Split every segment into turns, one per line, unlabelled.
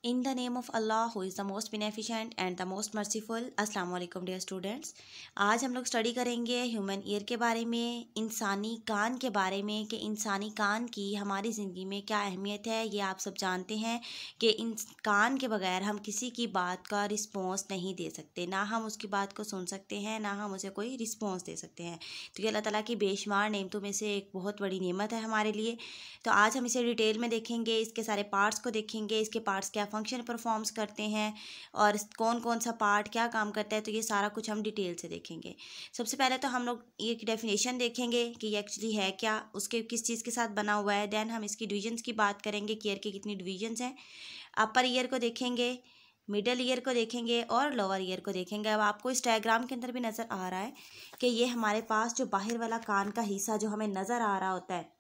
In the name of Allah, who is the most beneficent and the most merciful. अस्सलाम वालेकुम dear students. आज हम लोग study करेंगे ह्यूमन ईयर के बारे में, इंसानी कान के बारे में कि इंसानी कान की हमारी ज़िंदगी में क्या अहमियत है। ये आप सब जानते हैं कि इन कान के बगैर हम किसी की बात का रिस्पॉन्स नहीं दे सकते, ना हम उसकी बात को सुन सकते हैं, ना हम उसे कोई रिस्पॉन्स दे सकते हैं। तो ये अल्लाह ताला की बेशुमार नेमतों में से एक बहुत बड़ी नेमत है हमारे लिए। तो आज हम इसे डिटेल में देखेंगे, इसके सारे पार्ट्स को देखेंगे, इसके पार्ट्स क्या फंक्शन परफॉर्म्स करते हैं और कौन कौन सा पार्ट क्या काम करता है। तो ये सारा कुछ हम डिटेल से देखेंगे। सबसे पहले तो हम लोग एक डेफिनेशन देखेंगे कि ये एक्चुअली है क्या, उसके किस चीज़ के साथ बना हुआ है। देन हम इसकी डिवीजन्स की बात करेंगे कि ईयर की कितनी डिवीजन्स हैं। अपर ईयर को देखेंगे, मिडल ईयर को देखेंगे और लोअर ईयर को देखेंगे। अब आपको इस डायग्राम के अंदर भी नज़र आ रहा है कि ये हमारे पास जो बाहर वाला कान का हिस्सा जो हमें नज़र आ रहा होता है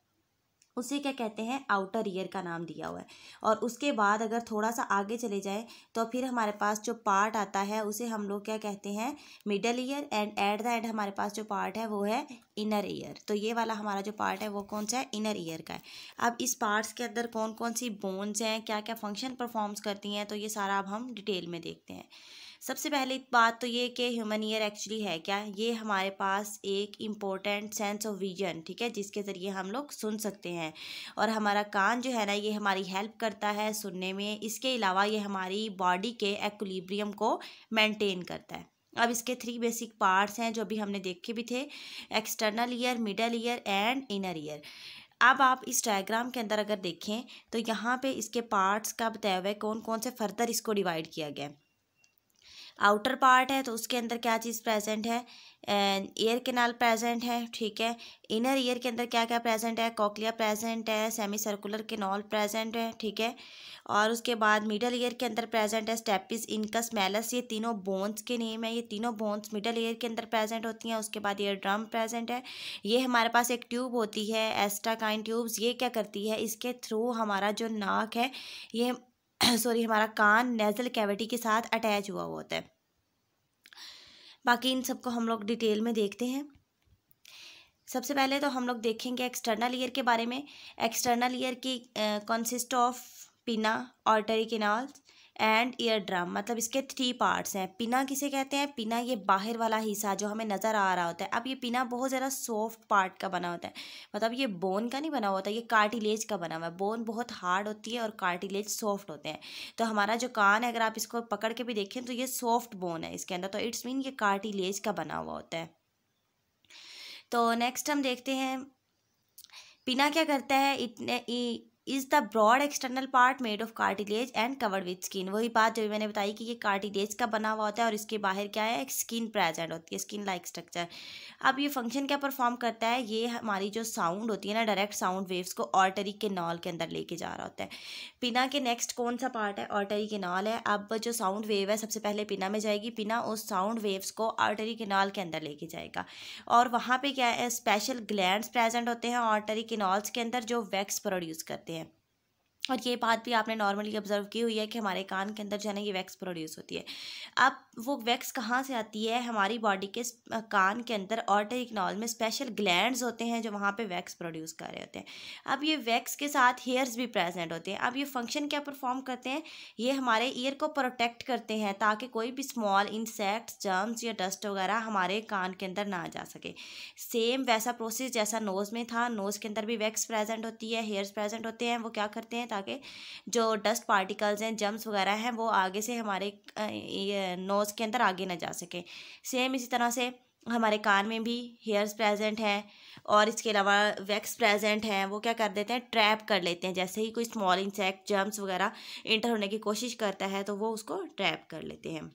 उसे क्या कहते हैं, आउटर ईयर का नाम दिया हुआ है। और उसके बाद अगर थोड़ा सा आगे चले जाए तो फिर हमारे पास जो पार्ट आता है उसे हम लोग क्या कहते हैं, middle ear. And at the end हमारे पास जो पार्ट है वो है इनर ईयर। तो ये वाला हमारा जो पार्ट है वो कौन सा है, इनर ईयर का है। अब इस पार्ट्स के अंदर कौन कौन सी बोन्स हैं, क्या क्या फंक्शन परफॉर्म्स करती हैं, तो ये सारा अब हम डिटेल में देखते हैं। सबसे पहली बात तो ये कि ह्यूमन ईयर एक्चुअली है क्या। ये हमारे पास एक इम्पोर्टेंट सेंस ऑफ विजन, ठीक है, जिसके ज़रिए हम लोग सुन सकते हैं। और हमारा कान जो है ना, ये हमारी हेल्प करता है सुनने में। इसके अलावा ये हमारी बॉडी के एक्विलिब्रियम को मेंटेन करता है। अब इसके 3 बेसिक पार्ट्स हैं जो अभी हमने देखे भी थे, external ear, middle ear and inner ear. अब आप इस डायग्राम के अंदर अगर देखें तो यहाँ पे इसके पार्ट्स का बताया हुआ है कौन कौन से फर्दर इसको डिवाइड किया गया है। आउटर पार्ट है तो उसके अंदर क्या चीज़ प्रेजेंट है, ईयर कैनाल प्रेजेंट है, ठीक है। इनर ईयर के अंदर क्या क्या प्रेजेंट है, कॉक्लिया प्रेजेंट है, सेमी सर्कुलर कैनाल प्रेजेंट है, ठीक है। और उसके बाद मिडल ईयर के अंदर प्रेजेंट है स्टेपिस, इनकस, मैलस। ये तीनों बोन्स के नेम है। ये तीनों बोन्स मिडल ईयर के अंदर प्रेजेंट होती हैं। उसके बाद ईयर ड्रम प्रेजेंट है। ये हमारे पास एक ट्यूब होती है, एस्टाकाइन ट्यूब्स। ये क्या करती है, इसके थ्रू हमारा जो नाक है ये सॉरी हमारा कान नेजल कैविटी के साथ अटैच हुआ होता है। बाकी इन सबको हम लोग डिटेल में देखते हैं। सबसे पहले तो हम लोग देखेंगे एक्सटर्नल ईयर के बारे में। एक्सटर्नल ईयर की कंसिस्ट ऑफ पिना, artery canals and ear drum. मतलब इसके 3 पार्ट्स हैं। पिना किसे कहते हैं, पिना ये बाहर वाला हिस्सा जो हमें नज़र आ रहा होता है। अब ये पिना बहुत ज़्यादा सॉफ्ट पार्ट का बना होता है, मतलब ये बोन का नहीं बना होता, ये कार्टिलेज का बना हुआ है। बोन बहुत हार्ड होती है और कार्टिलेज सॉफ्ट होते हैं। तो हमारा जो कान है अगर आप इसको पकड़ के भी देखें तो ये सॉफ्ट बोन है इसके अंदर, तो इट्स मीन ये कार्टिलेज का बना हुआ होता है। तो नेक्स्ट हम देखते हैं पिना क्या करता है। इतने is the broad external part made of cartilage and covered with skin. वही बात जो मैंने बताई कि ये कार्टिलेज का बना हुआ होता है और इसके बाहर क्या है, एक स्किन प्रेजेंट होती है, स्किन लाइक स्ट्रक्चर। अब ये फंक्शन क्या परफॉर्म करता है, ये हमारी जो साउंड होती है ना, डायरेक्ट साउंड वेव्स को आर्टरी कैनाल के अंदर लेके जा रहा होता है। पिना के नेक्स्ट कौन सा पार्ट है, आर्टरी कैनाल है। अब जो साउंड वेव है सबसे पहले पिना में जाएगी, पिना उस साउंड वेव्स को आर्टरी कैनाल के अंदर लेके जाएगा। और वहाँ पे क्या है, स्पेशल ग्लैंड्स प्रेजेंट होते हैं आर्टरी कैनाल्स के अंदर जो वैक्स प्रोड्यूस करते हैं। और ये बात भी आपने नॉर्मली ऑब्जर्व की हुई है कि हमारे कान के अंदर जो है ना ये वैक्स प्रोड्यूस होती है। अब वो वैक्स कहाँ से आती है, हमारी बॉडी के कान के अंदर आर्टरी कैनाल में स्पेशल ग्लैंड्स होते हैं जो वहाँ पे वैक्स प्रोड्यूस कर रहे होते हैं। अब ये वैक्स के साथ हेयर्स भी प्रेजेंट होते हैं। अब ये फंक्शन क्या परफॉर्म करते हैं, ये हमारे ईयर को प्रोटेक्ट करते हैं ताकि कोई भी स्मॉल इंसेक्ट्स, जर्म्स या डस्ट वगैरह हमारे कान के अंदर ना जा सके। सेम वैसा प्रोसेस जैसा नोज़ में था, नोज़ के अंदर भी वैक्स प्रेजेंट होती है, हेयर्स प्रेजेंट होते हैं। वो क्या करते हैं ताकि जो डस्ट पार्टिकल्स हैं, जम्स वगैरह हैं, वो आगे से हमारे नोज़ के अंदर आगे ना जा सके। सेम इसी तरह से हमारे कान में भी हेयर्स प्रेजेंट हैं और इसके अलावा वैक्स प्रेजेंट हैं। वो क्या कर देते हैं, ट्रैप कर लेते हैं। जैसे ही कोई स्मॉल इंसेक्ट, जर्म्स वगैरह इंटर होने की कोशिश करता है तो वो उसको ट्रैप कर लेते हैं।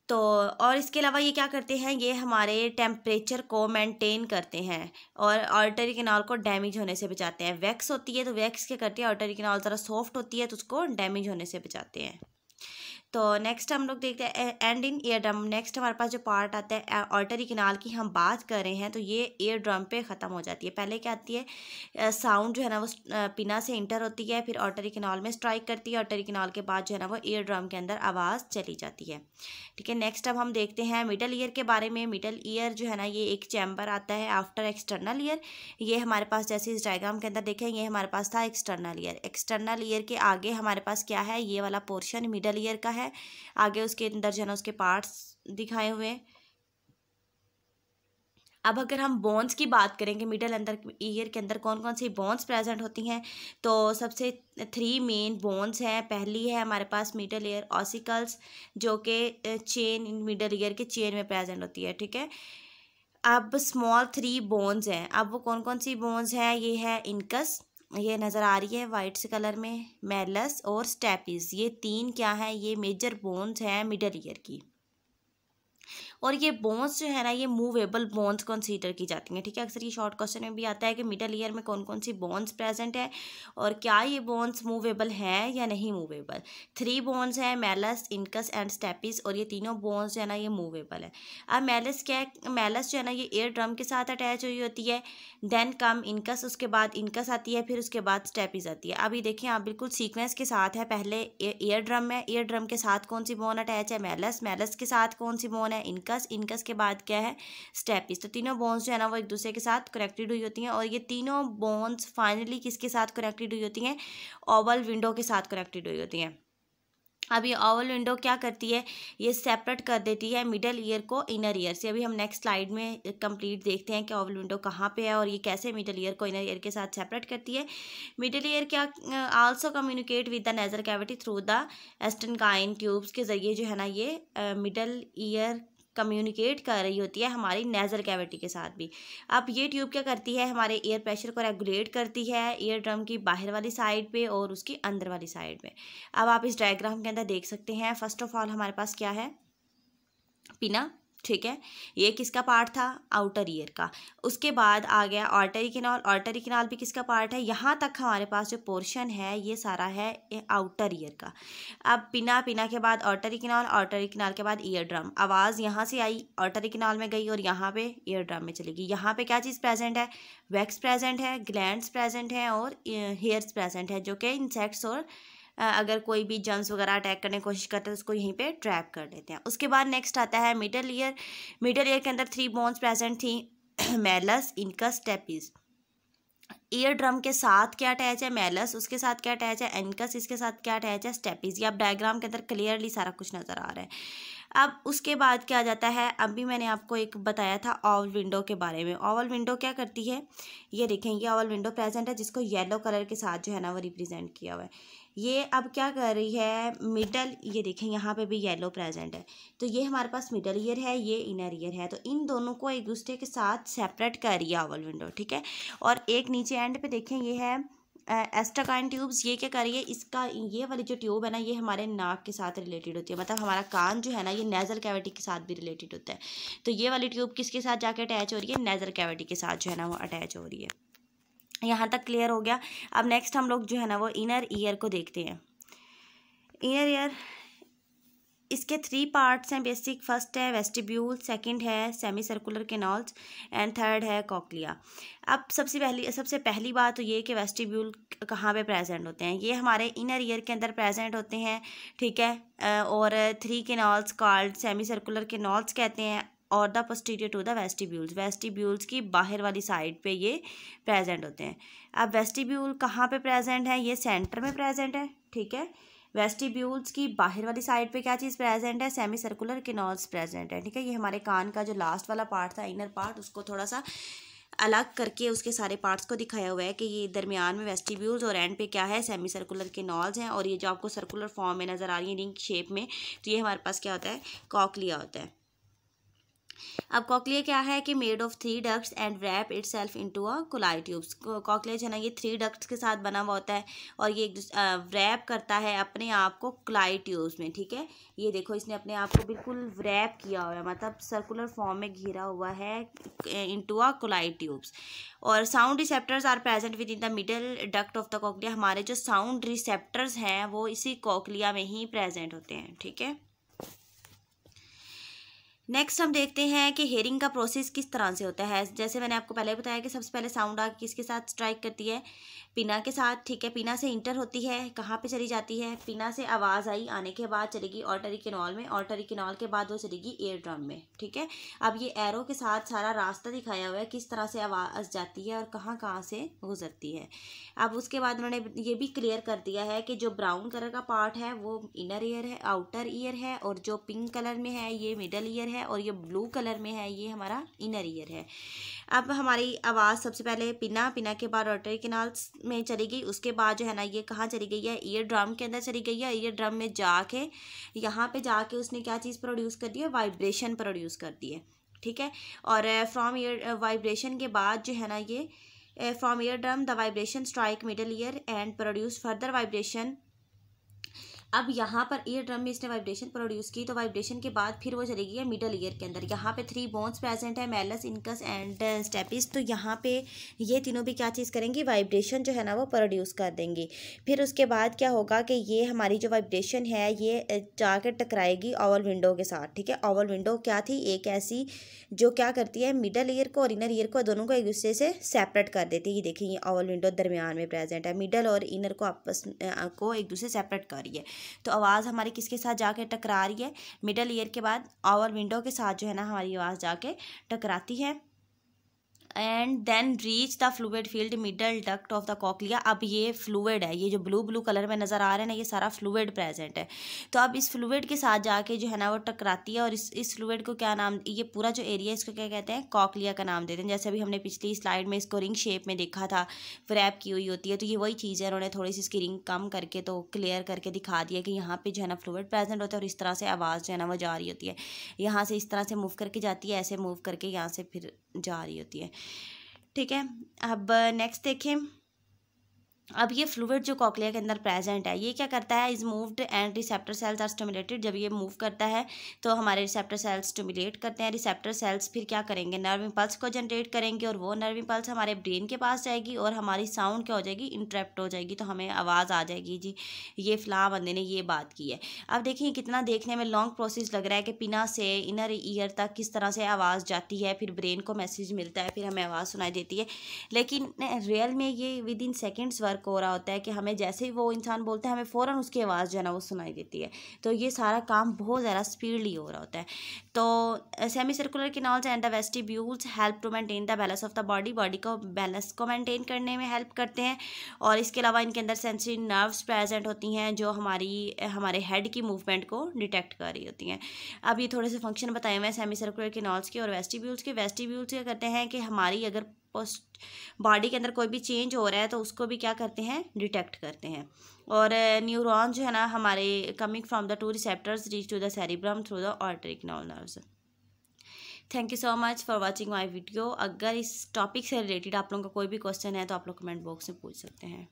तो और इसके अलावा ये क्या करते हैं, ये हमारे टेम्परेचर को मेंटेन करते हैं और आर्टरी कैनाल को डैमेज होने से बचाते हैं। वैक्स होती है तो वैक्स क्या करती है, आर्टरी कैनाल ज़रा सॉफ्ट होती है तो उसको डैमेज होने से बचाते हैं। तो नेक्स्ट हम लोग देखते हैं and in ear drum. Next हमारे पास जो पार्ट आता है ऑर्टरी कैनाल की हम बात कर रहे हैं, तो ये ईयर ड्रम पे ख़त्म हो जाती है। पहले क्या आती है, साउंड जो है ना वो पिना से इंटर होती है, फिर ऑर्टरी कैनाल में स्ट्राइक करती है, ऑर्टरी कैनाल के बाद जो है ना वो ईयर ड्रम के अंदर आवाज़ चली जाती है। ठीक है, नेक्स्ट अब हम देखते हैं मिडल ईयर के बारे में। मिडल ईयर जो है ना ये एक चैम्बर आता है आफ्टर एक्सटर्नल ईयर। ये हमारे पास जैसे इस डायग्राम के अंदर देखें, ये हमारे पास था एक्सटर्नल ईयर। एक्सटर्नल ईयर के आगे हमारे पास क्या है, ये वाला पोर्शन मिडल ईयर का है। आगे उसके अंदर जो है ना उसके पार्ट्स दिखाए हुए हैं। अब अगर हम बोन्स की बात करें कि मिडल अंदर ईयर के अंदर कौन कौन सी बोन्स प्रेजेंट होती हैं, तो सबसे 3 मेन बोन्स हैं। पहली है हमारे पास मिडल ईयर ऑसिकल्स, जो कि चेन मिडल ईयर के चेन में प्रेजेंट होती है। ठीक है, अब स्मॉल 3 बोन्स हैं। अब वो कौन कौन सी बोन्स हैं, ये है इनकस, ये नज़र आ रही है वाइट से कलर में, मेलस और स्टेपिस। ये 3 क्या है, ये मेजर बोन्स हैं मिडल ईयर की। और ये बोन्स जो है ना ये मूवेबल बोन्स कंसीडर की जाती हैं। ठीक है, अक्सर ये शॉर्ट क्वेश्चन में भी आता है कि मिडल ईयर में कौन कौन सी बोन्स प्रेजेंट है और क्या ये बोन्स मूवेबल हैं या नहीं मूवेबल। 3 बोन्स हैं, मेलस, इनकस एंड स्टेपिस, और ये तीनों बोन्स जो है ना ये मूवेबल है। अब मेलस क्या है, मेलस जो है ना ये ईयर ड्रम के साथ अटैच हुई होती है, देन कम इनकस, उसके बाद इनकस आती है, फिर उसके बाद स्टेपिस आती है। अभी देखिए आप बिल्कुल सीक्वेंस के साथ है, पहले ईयर ड्रम है, ईयर ड्रम के साथ कौन सी बोन अटैच है, मेलस, मेलस के साथ कौन सी बोन है, इनकस, इनकस के बाद क्या है, स्टेपिस। तो तीनों बोन्स जो है ना वो एक दूसरे के साथ कनेक्टेड हुई होती हैं, और ये तीनों बोन्स फाइनली किसके साथ कनेक्टेड हुई होती हैं, ओवल विंडो के साथ कनेक्टेड हुई होती हैं। अब ये ओवल विंडो क्या करती है, ये सेपरेट कर देती है मिडल ईयर को इनर ईयर से। अभी हम नेक्स्ट स्लाइड में कंप्लीट देखते हैं कि ओवल विंडो कहाँ पे है और ये कैसे मिडल ईयर को इनर ईयर के साथ सेपरेट करती है। मिडल ईयर क्या also communicate with the nasal cavity through the eustachian tubes के ज़रिए जो है ना ये मिडल ईयर कम्युनिकेट कर रही होती है हमारी नेजल कैविटी के साथ भी। अब ये ट्यूब क्या करती है, हमारे एयर प्रेशर को रेगुलेट करती है ईयर ड्रम की बाहर वाली साइड पे और उसकी अंदर वाली साइड में। अब आप इस डायग्राम के अंदर देख सकते हैं, फर्स्ट ऑफ ऑल हमारे पास क्या है, पिना। ठीक है, ये किसका पार्ट था, आउटर ईयर का। उसके बाद आ गया ऑर्टरी कैनाल, ऑर्टरी कैनाल भी किसका पार्ट है, यहाँ तक हमारे पास जो पोर्शन है ये सारा है आउटर ईयर का। अब पिना, पिना के बाद ऑर्टरी कैनाल, ऑर्टरी कैनाल के बाद ईयर ड्रम। आवाज़ यहाँ से आई, ऑर्टरी कैनाल में गई और यहाँ पे ईयर ड्रम में चलेगी। यहाँ पे क्या चीज़ प्रेजेंट है, वैक्स प्रेजेंट है, ग्लैंड्स प्रेजेंट हैं और हेयर्स प्रेजेंट है, जो कि इंसेक्ट्स और अगर कोई भी जर्म्स वगैरह अटैक करने की कोशिश करते हैं उसको यहीं पे ट्रैप कर लेते हैं। उसके बाद नेक्स्ट आता है मिडल ईयर। मिडल ईयर के अंदर 3 बोन्स प्रेजेंट थी, malleus, incus, stapes. Ear drum के साथ क्या अटैच है, मेलस, उसके साथ क्या अटैच है, इनकस, इसके साथ क्या अटैच है, स्टेपिस। ये आप डायग्राम के अंदर क्लियरली सारा कुछ नज़र आ रहा है। अब उसके बाद क्या जाता है, अभी मैंने आपको एक बताया था ओवल विंडो के बारे में। ओवल विंडो क्या करती है, ये देखें, ये ओवल विंडो प्रेजेंट है जिसको येलो कलर के साथ जो है ना वो रिप्रेजेंट किया हुआ है। ये अब क्या कर रही है, मिडल, ये देखें यहाँ पे भी येलो प्रेजेंट है, तो ये हमारे पास मिडल ईयर है, ये इनर ईयर है, तो इन दोनों को एक दूसरे के साथ सेपरेट कर रही है ओवल विंडो। ठीक है, और एक नीचे एंड पे देखें ये है एस्टाकाइन ट्यूब्स। ये क्या कर रही है, इसका ये वाली जो ट्यूब है ना ये हमारे नाक के साथ रिलेटेड होती है, मतलब हमारा कान जो है ना ये नेजल कैविटी के साथ भी रिलेटेड होता है। तो ये वाली ट्यूब किसके साथ जाके अटैच हो रही है, नेजल कैविटी के साथ जो है ना वो अटैच हो रही है। यहाँ तक क्लियर हो गया। अब नेक्स्ट हम लोग जो है ना वो इनर ईयर को देखते हैं। इनर ईयर, इसके 3 पार्ट्स हैं बेसिक। फर्स्ट है वेस्टिब्यूल, सेकंड है semi circular canals and third है कॉक्लिया। अब सबसे पहली बात तो ये कि वेस्टिब्यूल कहाँ पे प्रेजेंट होते हैं, ये हमारे इनर ईयर के अंदर प्रेजेंट होते हैं। ठीक है, और 3 canals called semi circular canals कहते हैं और the posterior to the vestibules, vestibules की बाहर वाली साइड पे ये प्रेजेंट होते हैं। अब वेस्टिब्यूल कहाँ पे प्रेजेंट है, ये सेंटर में प्रेजेंट है। ठीक है, वेस्टिब्यूल्स की बाहर वाली साइड पे क्या चीज़ प्रेजेंट है, सेमी सर्कुलर कैनाल्स प्रेजेंट है। ठीक है, ये हमारे कान का जो लास्ट वाला पार्ट था, इनर पार्ट, उसको थोड़ा सा अलग करके उसके सारे पार्ट्स को दिखाया हुआ है कि ये दरमियान में वेस्टिब्यूल्स और एंड पे क्या है, सेमी सर्कुलर कैनाल्स हैं। और ये जो आपको सर्कुलर फॉर्म में नज़र आ रही है रिंग शेप में, तो ये हमारे पास क्या होता है, कॉक्लिया होता है। अब कॉकलिया क्या है कि made of 3 ducts and wrap itself into a coiled tubes. Cochlea जो है ना ये 3 डक्ट्स के साथ बना हुआ होता है और ये रैप करता है अपने आप को कोलाई ट्यूब्स में, ठीक है। ये देखो इसने अपने आप को बिल्कुल रैप किया हुआ है, मतलब सर्कुलर फॉर्म में घिरा हुआ है इनटू अ कोलाई ट्यूब्स। और sound receptors are present within the middle duct of the cochlea. हमारे जो साउंड रिसेप्टर्स हैं वो इसी कॉकलिया में ही प्रेजेंट होते हैं, ठीक है। नेक्स्ट हम देखते हैं कि हेयरिंग का प्रोसेस किस तरह से होता है। जैसे मैंने आपको पहले बताया कि सबसे पहले साउंड आके किसके साथ स्ट्राइक करती है, पिना के साथ, ठीक है। पिना से इंटर होती है, कहाँ पे चली जाती है, पिना से आवाज़ आई आने के बाद चलेगी ऑर्टरी कैनाल में, ऑर्टरी कैनाल के बाद वो चलेगी ईयर ड्रम में, ठीक है। अब ये एरो के साथ सारा रास्ता दिखाया हुआ है किस तरह से आवाज़ जाती है और कहाँ कहाँ से गुजरती है। अब उसके बाद उन्होंने ये भी क्लियर कर दिया है कि जो ब्राउन कलर का पार्ट है वो इनर ईयर है, आउटर ईयर है, और जो पिंक कलर में है ये मिडल ईयर है, और ये ब्लू कलर में है ये हमारा इनर ईयर है। अब हमारी आवाज़ सबसे पहले पिना के बाद ऑर्टरी कैनाल में चली गई, उसके बाद जो है ना ये कहाँ चली गई है, ईयर ड्रम के अंदर चली गई है। ईयर ड्रम में जाके यहाँ पे जाके उसने क्या चीज़ प्रोड्यूस कर दी है, वाइब्रेशन प्रोड्यूस कर दी है, ठीक है। और फ्रॉम ईयर वाइब्रेशन के बाद जो है ना ये from ear drum the vibration strike middle ear and produce further vibration. अब यहाँ पर ईयर ड्रम में इसने वाइब्रेशन प्रोड्यूस की, तो वाइब्रेशन के बाद फिर वो चलेगी है मिडल ईयर के अंदर। यहाँ पे 3 बोन्स प्रेजेंट है, मैलस, इनकस एंड स्टेपिस। तो यहाँ पे ये तीनों भी क्या चीज़ करेंगी, वाइब्रेशन जो है ना वो प्रोड्यूस कर देंगी। फिर उसके बाद क्या होगा कि ये हमारी जो वाइब्रेशन है ये जाकर टकराएगी ओवल विंडो के साथ, ठीक है। ओवल विंडो क्या थी, एक ऐसी जो क्या करती है मिडल ईयर को और इनर ईयर को दोनों को एक दूसरे से सेपरेट कर देती है। ये देखिए ये ओवल विंडो दरमियान में प्रेजेंट है, मिडल और इनर को आपस को एक दूसरे सेपरेट कर रही है। तो आवाज़ हमारी किसके साथ जाके टकरा रही है, मिडल ईयर के बाद ओवल विंडो के साथ जो है ना हमारी आवाज़ जाके टकराती है। And then reach the fluid field middle duct of the cochlea. अब ये फ्लूइड है, ये जो ब्लू ब्लू कलर में नज़र आ रहा है ना ये सारा फ्लूइड प्रेजेंट है। तो अब इस फ्लूइड के साथ जाके जो है ना वो टकराती है, और इस फ्लूइड को क्या नाम, ये पूरा जो एरिया इसको क्या कहते हैं, कॉकलिया का नाम देते हैं। जैसे अभी हमने पिछली स्लाइड में इसको रिंग शेप में देखा था, रैप की हुई होती है, तो ये वही चीज़ है। उन्होंने थोड़ी सी इसकी रिंग कम करके तो क्लियर करके दिखा दिया कि यहाँ पे जो है ना फ्लूइड प्रेजेंट होता है, और इस तरह से आवाज़ जो है ना वो जा रही होती है, यहाँ से इस तरह से मूव करके जाती है, ऐसे मूव करके यहाँ से फिर जा रही होती है, ठीक है। अब नेक्स्ट देखें, अब ये फ्लूइड जो कॉकलिया के अंदर प्रेजेंट है ये क्या करता है, is moved and receptor cells are stimulated. जब ये मूव करता है तो हमारे रिसेप्टर सेल्स स्टिमुलेट करते हैं। रिसेप्टर सेल्स फिर क्या करेंगे, नर्व इम्पल्स को जनरेट करेंगे, और वो नर्व इम्पल्स हमारे ब्रेन के पास जाएगी और हमारी साउंड क्या हो जाएगी, इंटरप्ट हो जाएगी, तो हमें आवाज़ आ जाएगी जी ये फ़लाँ बंदे ने ये बात की है। अब देखिए कितना देखने में लॉन्ग प्रोसेस लग रहा है कि पिना से इनर ईयर तक किस तरह से आवाज़ जाती है, फिर ब्रेन को मैसेज मिलता है, फिर हमें आवाज़ सुनाई देती है। लेकिन रियल में ये विद इन सेकेंड्स वर्क हो रहा होता है कि हमें जैसे ही वो इंसान बोलता है हमें फ़ौरन उसकी आवाज़ जो है ना वो सुनाई देती है। तो ये सारा काम बहुत ज़्यादा स्पीडली हो रहा होता है। तो semi circular canals and the vestibules help to maintain the balance of the body, body को बैलेंस को मेंटेन करने में हेल्प करते हैं। और इसके अलावा इनके अंदर सेंसरी नर्व्स प्रेजेंट होती हैं जो हमारे हेड की मूवमेंट को डिटेक्ट कर रही होती हैं। अब ये थोड़े से फंक्शन बताए हुए हैं सेमी सर्कुलर कैनाल्स के और वेस्टिब्यूल्स के। वेस्टिब्यूल्स क्या करते हैं कि हमारी अगर बॉडी के अंदर कोई भी चेंज हो रहा है तो उसको भी क्या करते हैं, डिटेक्ट करते हैं। और न्यूरॉन जो है ना हमारे coming from the 2 receptors reach to the cerebrum through the auditory canal nerves. Thank you so much for watching my video. अगर इस टॉपिक से रिलेटेड आप लोगों का कोई भी क्वेश्चन है तो आप लोग कमेंट बॉक्स में पूछ सकते हैं।